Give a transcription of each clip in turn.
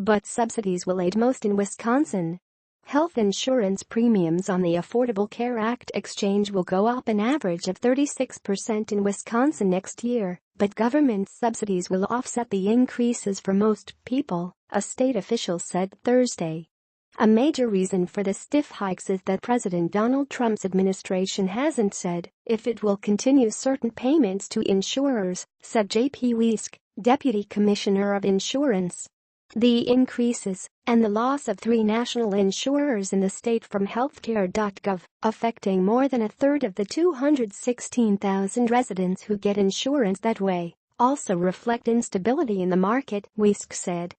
but subsidies will aid most in Wisconsin. Health insurance premiums on the Affordable Care Act exchange will go up an average of 36% in Wisconsin next year, but government subsidies will offset the increases for most people, a state official said Thursday. A major reason for the stiff hikes is that President Donald Trump's administration hasn't said if it will continue certain payments to insurers, said J.P. Wieske, Deputy Commissioner of Insurance. The increases and the loss of 3 national insurers in the state from healthcare.gov, affecting more than a third of the 216,000 residents who get insurance that way, also reflect instability in the market, Wieske said.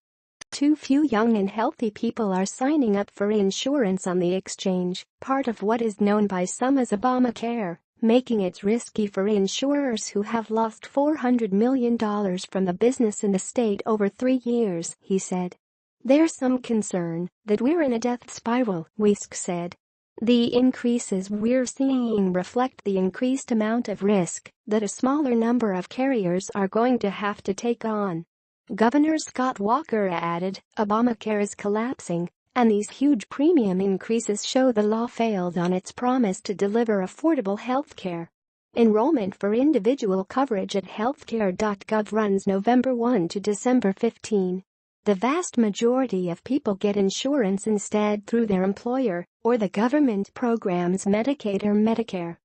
Too few young and healthy people are signing up for insurance on the exchange, part of what is known by some as Obamacare, making it risky for insurers who have lost $400 million from the business in the state over 3 years, he said. There's some concern that we're in a death spiral, Wieske said. The increases we're seeing reflect the increased amount of risk that a smaller number of carriers are going to have to take on. Governor Scott Walker added, Obamacare is collapsing, and these huge premium increases show the law failed on its promise to deliver affordable health care. Enrollment for individual coverage at healthcare.gov runs November 1 to December 15. The vast majority of people get insurance instead through their employer or the government programs Medicaid or Medicare.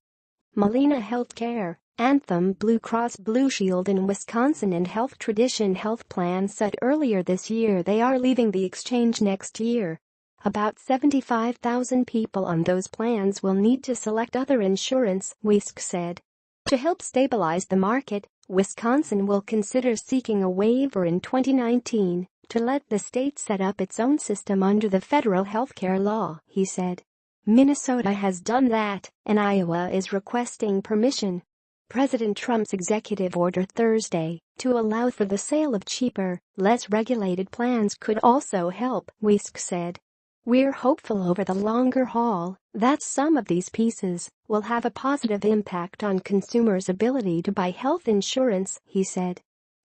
Molina Healthcare, Anthem Blue Cross Blue Shield in Wisconsin and Health Tradition Health Plan said earlier this year they are leaving the exchange next year. About 75,000 people on those plans will need to select other insurance, Wieske said. To help stabilize the market, Wisconsin will consider seeking a waiver in 2019 to let the state set up its own system under the federal healthcare law, he said. Minnesota has done that, and Iowa is requesting permission. President Trump's executive order Thursday to allow for the sale of cheaper, less regulated plans could also help, Wieske said. We're hopeful over the longer haul that some of these pieces will have a positive impact on consumers' ability to buy health insurance, he said.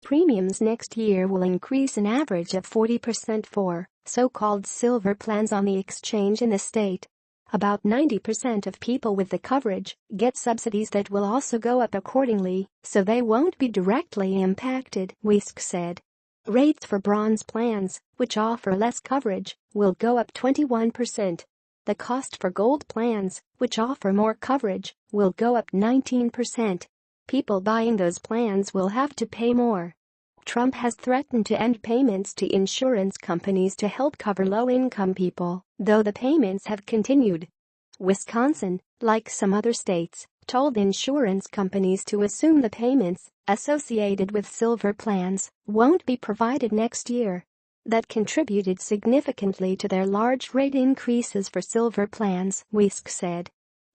Premiums next year will increase an average of 40% for so-called silver plans on the exchange in the state. About 90% of people with the coverage get subsidies that will also go up accordingly, so they won't be directly impacted, Wieske said. Rates for bronze plans, which offer less coverage, will go up 21%. The cost for gold plans, which offer more coverage, will go up 19%. People buying those plans will have to pay more. Trump has threatened to end payments to insurance companies to help cover low-income people, though the payments have continued. Wisconsin, like some other states, told insurance companies to assume the payments associated with silver plans won't be provided next year. That contributed significantly to their large rate increases for silver plans, Wieske said.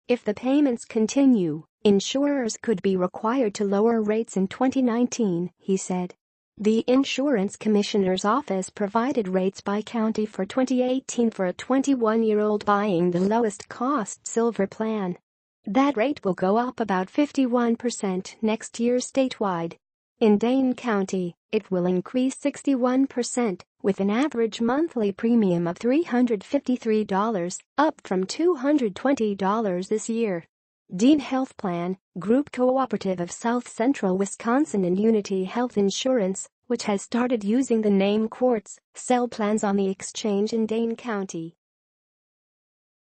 If the payments continue, insurers could be required to lower rates in 2019, he said. The Insurance Commissioner's Office provided rates by county for 2018 for a 21-year-old buying the lowest cost silver plan. That rate will go up about 51% next year statewide. In Dane County, it will increase 61%, with an average monthly premium of $353, up from $220 this year. Dean Health Plan, Group Cooperative of South Central Wisconsin and Unity Health Insurance, which has started using the name Quartz, sell plans on the exchange in Dane County.